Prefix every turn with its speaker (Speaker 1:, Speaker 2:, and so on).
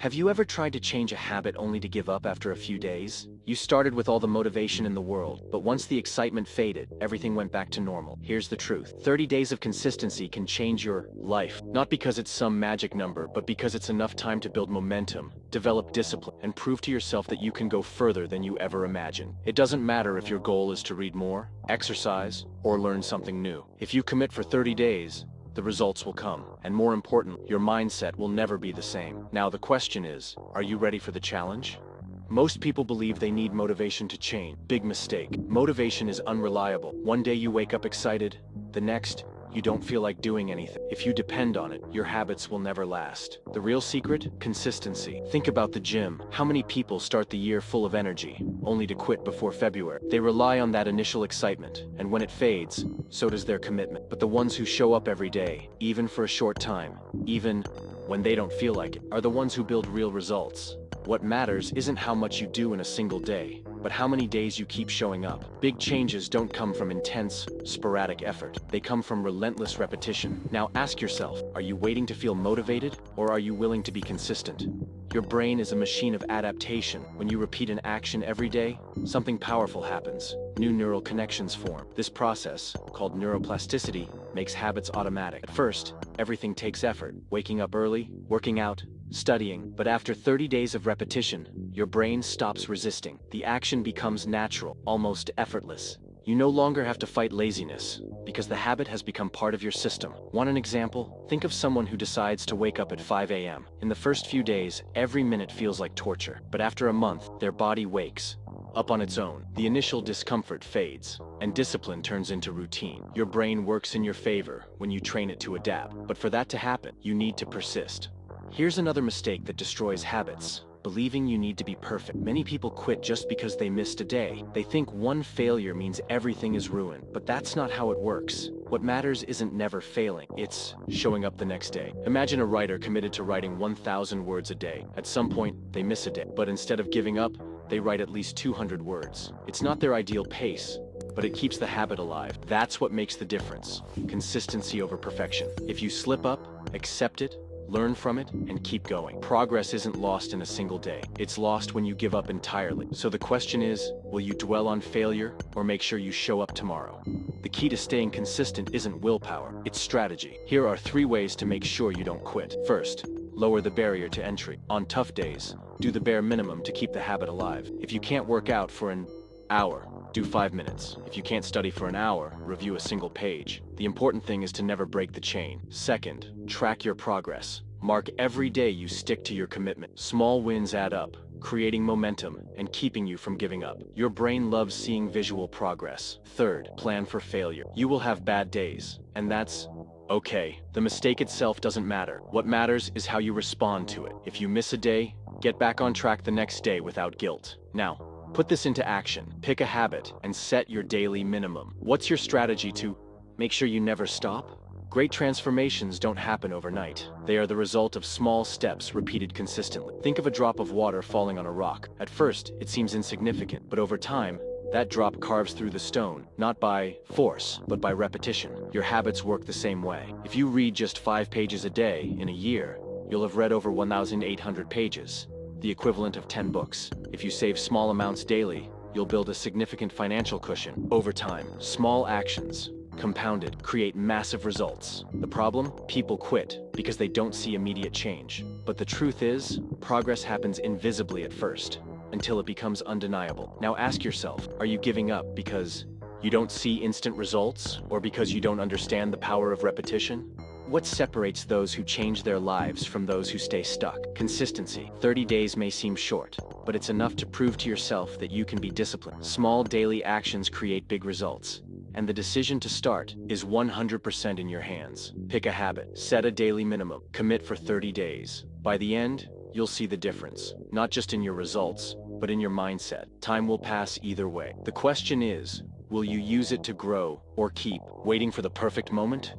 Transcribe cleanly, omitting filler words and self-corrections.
Speaker 1: Have you ever tried to change a habit only to give up after a few days? You started with all the motivation in the world, but once the excitement faded, everything went back to normal. Here's the truth. 30 days of consistency can change your life. Not because it's some magic number, but because it's enough time to build momentum, develop discipline, and prove to yourself that you can go further than you ever imagined. It doesn't matter if your goal is to read more, exercise, or learn something new. If you commit for 30 days, the results will come. And more importantly, your mindset will never be the same. Now the question is, are you ready for the challenge? Most people believe they need motivation to change. Big mistake. Motivation is unreliable. One day you wake up excited, the next, you don't feel like doing anything. If you depend on it, your habits will never last. The real secret? Consistency. Think about the gym. How many people start the year full of energy, only to quit before February? They rely on that initial excitement, and when it fades, so does their commitment. But the ones who show up every day, even for a short time, even when they don't feel like it, are the ones who build real results. What matters isn't how much you do in a single day, but how many days you keep showing up. Big changes don't come from intense, sporadic effort. They come from relentless repetition. Now ask yourself, are you waiting to feel motivated, or are you willing to be consistent? Your brain is a machine of adaptation. When you repeat an action every day, something powerful happens. New neural connections form. This process, called neuroplasticity, makes habits automatic. At first, everything takes effort. Waking up early, working out, studying, but after 30 days of repetition, your brain stops resisting. The action becomes natural, almost effortless. You no longer have to fight laziness, because the habit has become part of your system. Want an example? Think of someone who decides to wake up at 5 a.m. In the first few days, every minute feels like torture, but after a month, their body wakes up on its own. The initial discomfort fades, and discipline turns into routine. Your brain works in your favor when you train it to adapt, but for that to happen, you need to persist. Here's another mistake that destroys habits: believing you need to be perfect. Many people quit just because they missed a day. They think one failure means everything is ruined, but that's not how it works. What matters isn't never failing, it's showing up the next day. Imagine a writer committed to writing 1,000 words a day. At some point, they miss a day, but instead of giving up, they write at least 200 words. It's not their ideal pace, but it keeps the habit alive. That's what makes the difference. Consistency over perfection. If you slip up, accept it, learn from it, and keep going. Progress isn't lost in a single day. It's lost when you give up entirely. So the question is, will you dwell on failure or make sure you show up tomorrow? The key to staying consistent isn't willpower, it's strategy. Here are 3 ways to make sure you don't quit. First, lower the barrier to entry. On tough days, do the bare minimum to keep the habit alive. If you can't work out for an hour, do 5 minutes. If you can't study for an hour, review a single page. The important thing is to never break the chain. Second, track your progress. Mark every day you stick to your commitment. Small wins add up, creating momentum and keeping you from giving up. Your brain loves seeing visual progress. Third, plan for failure. You will have bad days, and that's okay. The mistake itself doesn't matter. What matters is how you respond to it. If you miss a day, get back on track the next day without guilt. Now, put this into action. Pick a habit and set your daily minimum. What's your strategy to make sure you never stop? Great transformations don't happen overnight. They are the result of small steps repeated consistently. Think of a drop of water falling on a rock. At first, it seems insignificant, but over time, that drop carves through the stone, not by force, but by repetition. Your habits work the same way. If you read just 5 pages a day in a year, you'll have read over 1,800 pages, the equivalent of 10 books. If you save small amounts daily, you'll build a significant financial cushion. Over time, small actions, compounded, create massive results. The problem? People quit because they don't see immediate change. But the truth is, progress happens invisibly at first, until it becomes undeniable. Now ask yourself, are you giving up because you don't see instant results, or because you don't understand the power of repetition? What separates those who change their lives from those who stay stuck? Consistency. 30 days may seem short, but it's enough to prove to yourself that you can be disciplined. Small daily actions create big results, and the decision to start is 100% in your hands. Pick a habit, set a daily minimum, commit for 30 days. By the end, you'll see the difference, not just in your results, but in your mindset. Time will pass either way. The question is, will you use it to grow or keep waiting for the perfect moment?